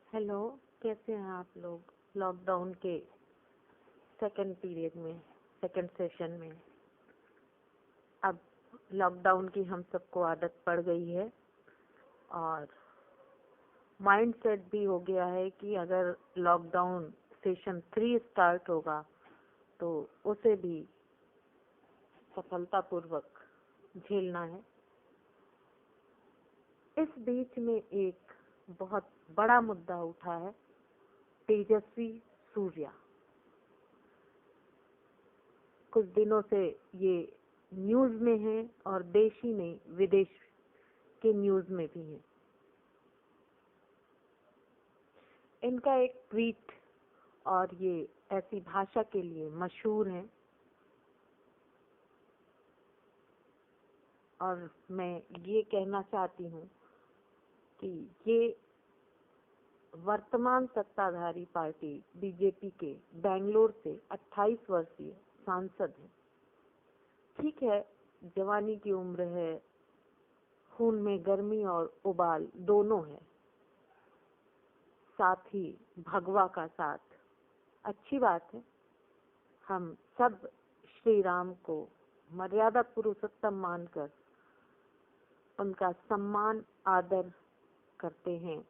Hello, कैसे हैं आप लोग? लॉकडाउन के सेकंड पीरियड में, सेकंड सेशन में अब लॉकडाउन की हम सबको आदत पड़ गई है और माइंड सेट भी हो गया है कि अगर लॉकडाउन सेशन 3 स्टार्ट होगा तो उसे भी सफलतापूर्वक झेलना है। इस बीच में एक बहुत बड़ा मुद्दा उठा है, तेजस्वी सूर्या। कुछ दिनों से ये न्यूज में है और देश ही नहीं विदेश के न्यूज में भी है। इनका एक ट्वीट और ये ऐसी भाषा के लिए मशहूर है और मैं ये कहना चाहती हूँ कि ये वर्तमान सत्ताधारी पार्टी बीजेपी के बेंगलोर से 28 वर्षीय सांसद हैं। ठीक है, जवानी की उम्र है, खून में गर्मी और उबाल दोनों है, साथ ही भगवा का साथ। अच्छी बात है, हम सब श्री राम को मर्यादा पुरुषोत्तम मानकर उनका सम्मान आदर करते हैं,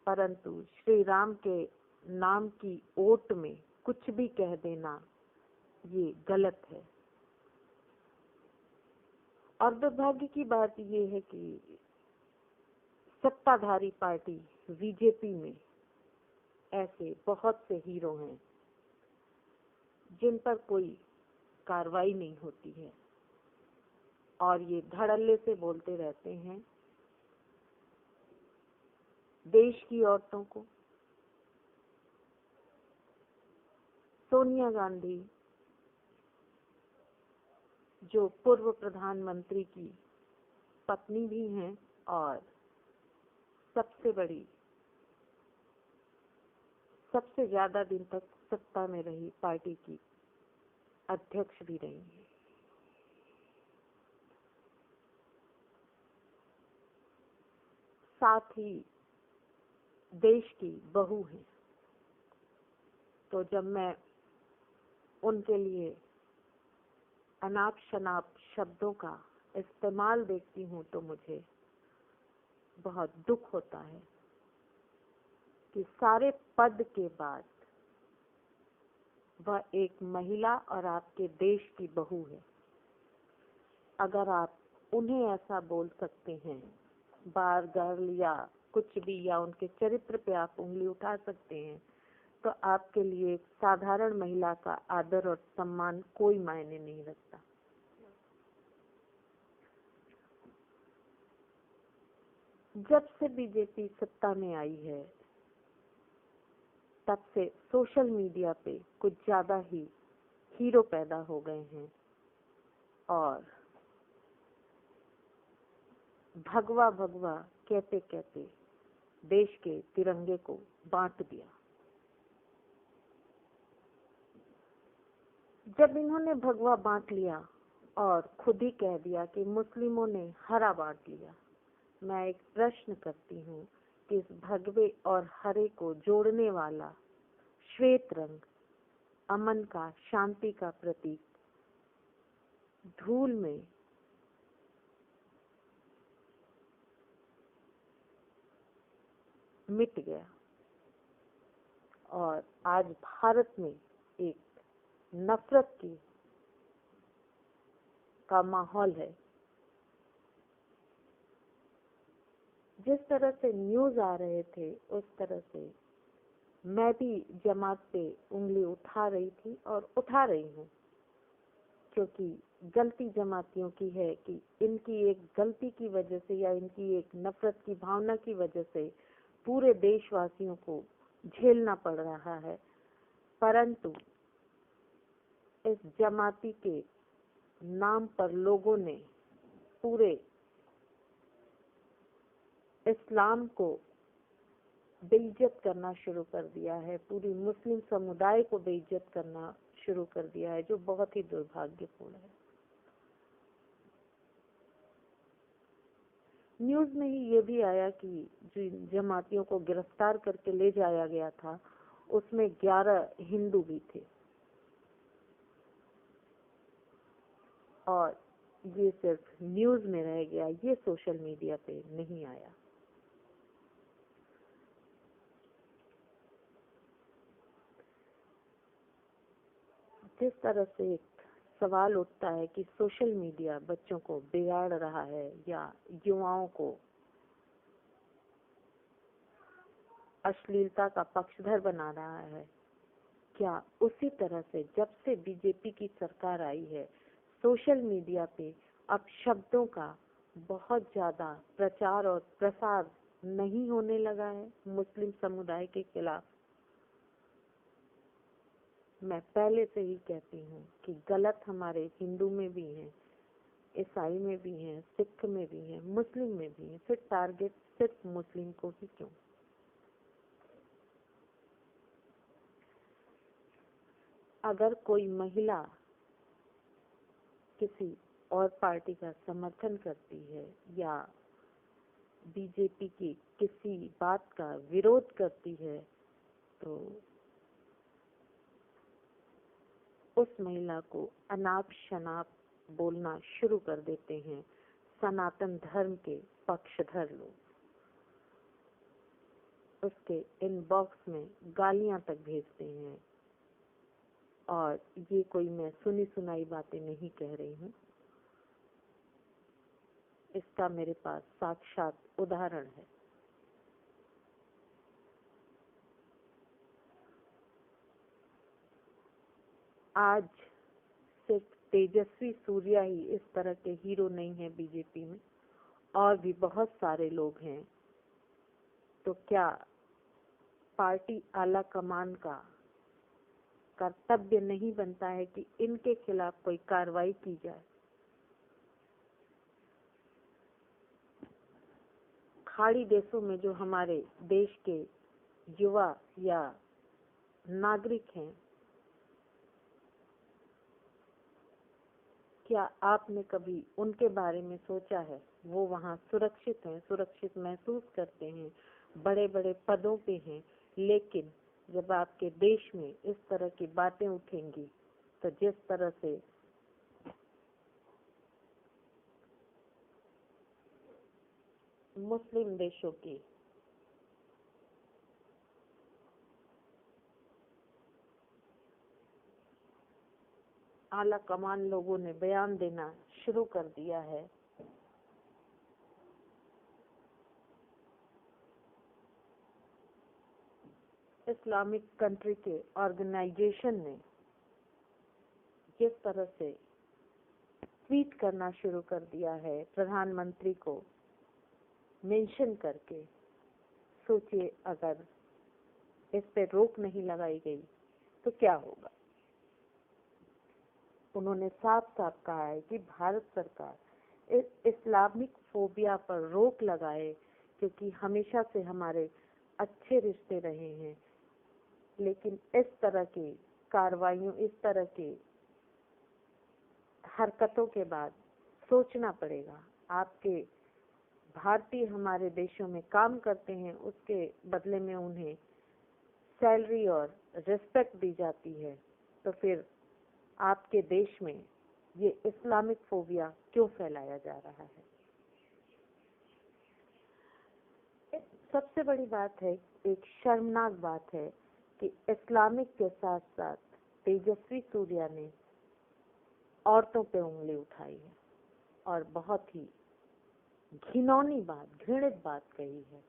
परंतु श्री राम के नाम की ओट में कुछ भी कह देना ये गलत है। और दुर्भाग्य की बात ये है कि सत्ताधारी पार्टी बीजेपी में ऐसे बहुत से हीरो हैं जिन पर कोई कार्रवाई नहीं होती है और ये धड़ल्ले से बोलते रहते हैं देश की औरतों को। सोनिया गांधी, जो पूर्व प्रधानमंत्री की पत्नी भी हैं और सबसे बड़ी, सबसे ज्यादा दिन तक सत्ता में रही पार्टी की अध्यक्ष भी रही हैं, साथ ही देश की बहू हैं। तो जब मैं उनके लिए अनाप शनाप शब्दों का इस्तेमाल देखती हूँ तो मुझे बहुत दुख होता है कि सारे पद के बाद वह एक महिला और आपके देश की बहू है। अगर आप उन्हें ऐसा बोल सकते हैं, बार गर्ल या कुछ भी, या उनके चरित्र पे आप उंगली उठा सकते हैं, तो आपके लिए एक साधारण महिला का आदर और सम्मान कोई मायने नहीं रखता। जब से बीजेपी सत्ता में आई है तब से सोशल मीडिया पे कुछ ज्यादा ही हीरो पैदा हो गए हैं और भगवा भगवा कहते कहते देश के तिरंगे को बांट दिया। जब इन्होंने भगवा बांट लिया और खुद ही कह दिया कि मुस्लिमों ने हरा बांट लिया, मैं एक प्रश्न करती हूँ कि इस भगवे और हरे को जोड़ने वाला श्वेत रंग, अमन का, शांति का प्रतीक, धूल में मिट गया और आज भारत में एक नफरत का माहौल है। जिस तरह से न्यूज आ रहे थे उस तरह से मैं भी जमात पे उंगली उठा रही थी और उठा रही हूँ, क्योंकि गलती जमातियों की है कि इनकी एक गलती की वजह से या इनकी एक नफरत की भावना की वजह से पूरे देशवासियों को झेलना पड़ रहा है। परंतु इस जमाती के नाम पर लोगों ने पूरे इस्लाम को बेइज्जत करना शुरू कर दिया है, पूरी मुस्लिम समुदाय को बेइज्जत करना शुरू कर दिया है, जो बहुत ही दुर्भाग्यपूर्ण है। न्यूज में ही ये भी आया कि जिन जमातियों को गिरफ्तार करके ले जाया गया था उसमें 11 हिंदू भी थे। और ये सिर्फ न्यूज में रह गया, ये सोशल मीडिया पे नहीं आया। जिस तरह से एक सवाल उठता है कि सोशल मीडिया बच्चों को बिगाड़ रहा है या युवाओं को अश्लीलता का पक्षधर बना रहा है, क्या उसी तरह से जब से बीजेपी की सरकार आई है सोशल मीडिया पे अब शब्दों का बहुत ज्यादा प्रचार और प्रसार नहीं होने लगा है मुस्लिम समुदाय के खिलाफ? मैं पहले से ही कहती हूँ कि गलत हमारे हिंदू में भी है, ईसाई में भी है, सिख में भी है, मुस्लिम में भी है, फिर टारगेट सिर्फ मुस्लिम को ही क्यों? अगर कोई महिला किसी और पार्टी का समर्थन करती है या बीजेपी की किसी बात का विरोध करती है तो उस महिला को अनाप शनाप बोलना शुरू कर देते हैं सनातन धर्म के पक्षधर लोग। उसके इनबॉक्स में गालियां तक भेजते हैं। और ये कोई मैं सुनी सुनाई बातें नहीं कह रही हूँ, इसका मेरे पास साक्षात उदाहरण है। आज सिर्फ तेजस्वी सूर्या ही इस तरह के हीरो नहीं है बीजेपी में, और भी बहुत सारे लोग हैं। तो क्या पार्टी आला कमान का कर्तव्य नहीं बनता है कि इनके खिलाफ कोई कार्रवाई की जाए? खाड़ी देशों में जो हमारे देश के युवा या नागरिक हैं, क्या आपने कभी उनके बारे में सोचा है? वो वहाँ सुरक्षित हैं, सुरक्षित महसूस करते हैं, बड़े बड़े पदों पे हैं, लेकिन जब आपके देश में इस तरह की बातें उठेंगी तो जिस तरह से मुस्लिम देशों की आला कमान लोगों ने बयान देना शुरू कर दिया है, इस्लामिक कंट्री के ऑर्गेनाइजेशन ने जिस तरह से ट्वीट करना शुरू कर दिया है प्रधानमंत्री को मेंशन करके, सोचिए अगर इस पे रोक नहीं लगाई गई तो क्या होगा। उन्होंने साफ साफ कहा है कि भारत सरकार इस इस्लामिक फोबिया पर रोक लगाए, क्योंकि हमेशा से हमारे अच्छे रिश्ते रहे हैं, लेकिन इस तरह की कार्रवाइयों, इस तरह की हरकतों के बाद सोचना पड़ेगा। आपके भारतीय हमारे देशों में काम करते हैं, उसके बदले में उन्हें सैलरी और रिस्पेक्ट दी जाती है, तो फिर आपके देश में ये इस्लामिक फोबिया क्यों फैलाया जा रहा है? सबसे बड़ी बात है, एक शर्मनाक बात है कि इस्लामिक के साथ साथ तेजस्वी सूर्या ने औरतों पे उंगली उठाई है और बहुत ही घिनौनी बात, घृणित बात कही है।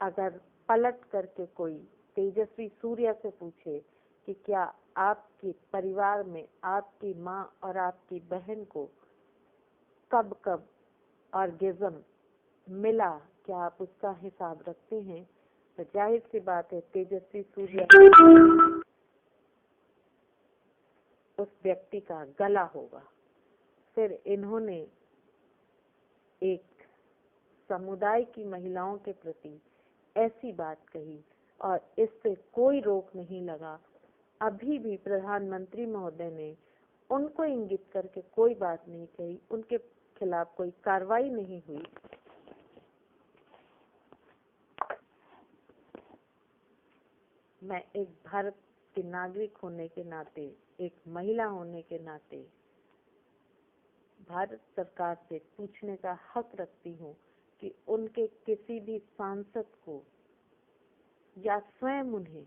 अगर पलट करके कोई तेजस्वी सूर्या से पूछे कि क्या आपके परिवार में आपकी माँ और आपकी बहन को कब कब ऑर्गेज्म मिला, क्या आप उसका हिसाब रखते हैं? तो जाहिर सी बात है तेजस्वी सूर्या उस व्यक्ति का गला होगा। फिर इन्होंने एक समुदाय की महिलाओं के प्रति ऐसी बात कही और इस पे कोई रोक नहीं लगा। अभी भी प्रधानमंत्री महोदय ने उनको इंगित करके कोई बात नहीं कही, उनके खिलाफ कोई कार्रवाई नहीं हुई, मैं एक भारत के नागरिक होने के नाते, एक महिला होने के नाते भारत सरकार से पूछने का हक रखती हूँ कि उनके किसी भी सांसद को या स्वयं उन्हें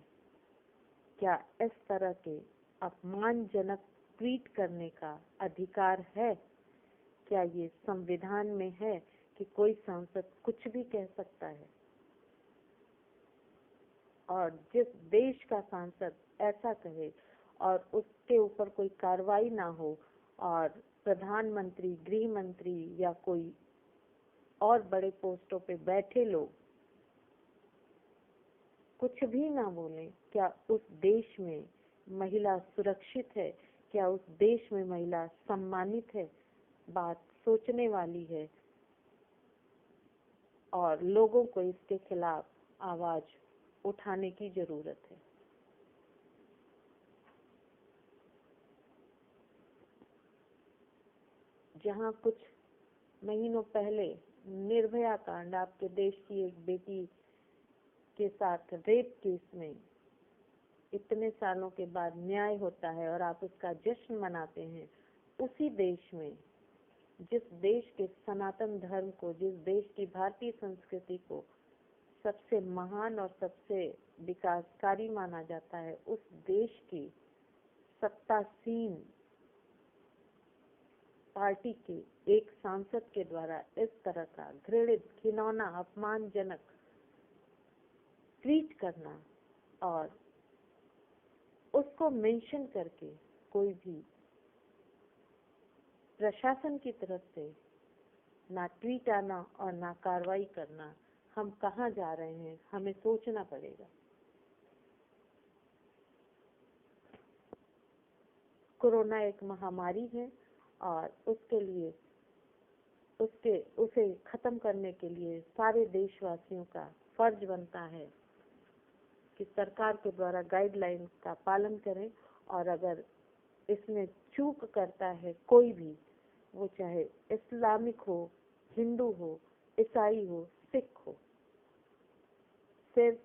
क्या इस तरह के अपमानजनक ट्वीट करने का अधिकार है? क्या ये संविधान में है कि कोई सांसद कुछ भी कह सकता है? और जिस देश का सांसद ऐसा कहे और उसके ऊपर कोई कार्रवाई ना हो और प्रधानमंत्री, गृह मंत्री या कोई और बड़े पोस्टों पे बैठे लोग कुछ भी ना बोले, क्या उस देश में महिला सुरक्षित है? क्या उस देश में महिला सम्मानित है? बात सोचने वाली है और लोगों को इसके खिलाफ आवाज उठाने की जरूरत है। जहां कुछ महीनों पहले निर्भया कांड, आपके देश की एक बेटी के साथ रेप केस में इतने सालों के बाद न्याय होता है और आप उसका जश्न मनाते हैं, उसी देश में, जिस देश के सनातन धर्म को, जिस देश की भारतीय संस्कृति को सबसे महान और सबसे विकासकारी माना जाता है, उस देश की सत्तासीन पार्टी के एक सांसद के द्वारा इस तरह का घृणित, घिनौना, अपमानजनक ट्वीट करना और उसको मेंशन करके कोई भी प्रशासन की तरफ से ना ट्वीट आना और ना कार्रवाई करना, हम कहाँ जा रहे हैं, हमें सोचना पड़ेगा। कोरोना एक महामारी है और उसके लिए उसे खत्म करने के लिए सारे देशवासियों का फर्ज बनता है कि सरकार के द्वारा गाइडलाइन का पालन करें, और अगर इसमें चूक करता है कोई भी, वो चाहे इस्लामिक हो, हिंदू हो, ईसाई हो, सिख हो, सिर्फ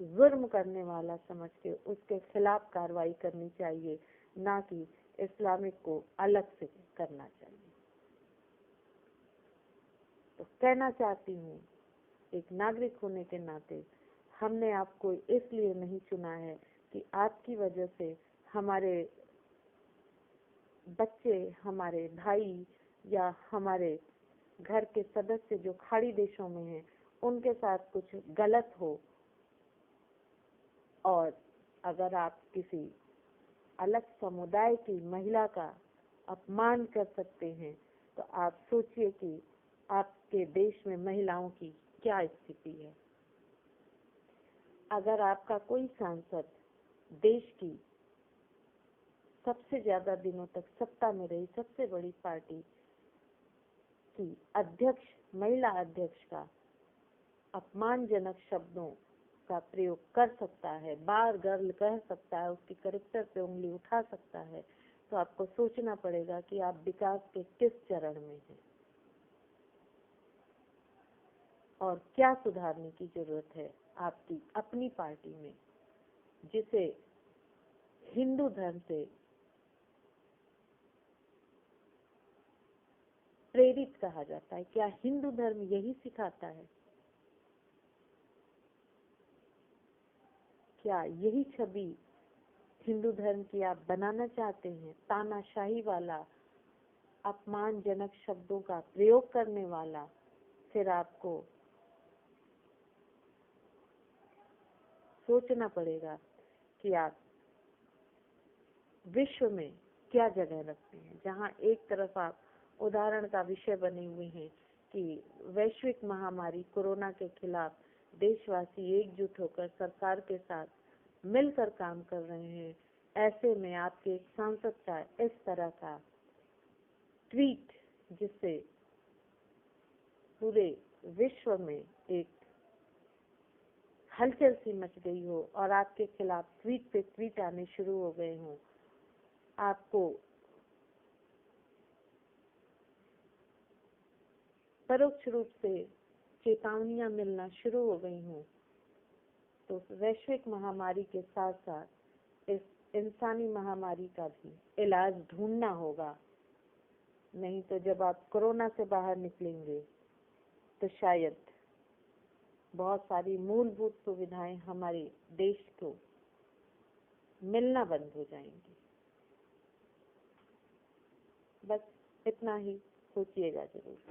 जुर्म करने वाला समझ के उसके खिलाफ कार्रवाई करनी चाहिए, ना कि इस्लामिक को अलग से करना चाहिए। तो कहना चाहती हूँ, एक नागरिक होने के नाते हमने आपको इसलिए नहीं चुना है कि आपकी वजह से हमारे बच्चे, हमारे भाई या हमारे घर के सदस्य जो खाड़ी देशों में हैं, उनके साथ कुछ गलत हो। और अगर आप किसी अलग समुदाय की महिला का अपमान कर सकते हैं, तो आप सोचिए कि आपके देश में महिलाओं की क्या स्थिति है। अगर आपका कोई सांसद देश की सबसे ज्यादा दिनों तक सत्ता में रही सबसे बड़ी पार्टी की अध्यक्ष, महिला अध्यक्ष का अपमानजनक शब्दों का प्रयोग कर सकता है, बार गर्ल कह सकता है, उसकी कैरेक्टर पे उंगली उठा सकता है, तो आपको सोचना पड़ेगा कि आप विकास के किस चरण में हैं और क्या सुधारने की जरूरत है आपकी अपनी पार्टी में, जिसे हिंदू धर्म से प्रेरित कहा जाता है। क्या हिंदू धर्म यही सिखाता है? क्या यही छवि हिंदू धर्म की आप बनाना चाहते हैं? तानाशाही वाला, अपमानजनक शब्दों का प्रयोग करने वाला। फिर आपको सोचना पड़ेगा कि आप विश्व में क्या जगह रखते हैं। जहाँ एक तरफ आप उदाहरण का विषय बने हुए हैं कि वैश्विक महामारी कोरोना के खिलाफ देशवासी एकजुट होकर सरकार के साथ मिलकर काम कर रहे हैं, ऐसे में आपके एक सांसद का इस तरह का ट्वीट, जिससे पूरे विश्व में एक हलचल सी मच गई हो और आपके खिलाफ ट्वीट पे ट्वीट आने शुरू हो गए हों, आपको परोक्ष रूप से चेतावनियां मिलना शुरू हो गई हों, तो वैश्विक महामारी के साथ साथ इस इंसानी महामारी का भी इलाज ढूंढना होगा। नहीं तो जब आप कोरोना से बाहर निकलेंगे तो शायद बहुत सारी मूलभूत सुविधाएं हमारे देश को मिलना बंद हो जाएंगी। बस इतना ही सोचिएगा जरूर।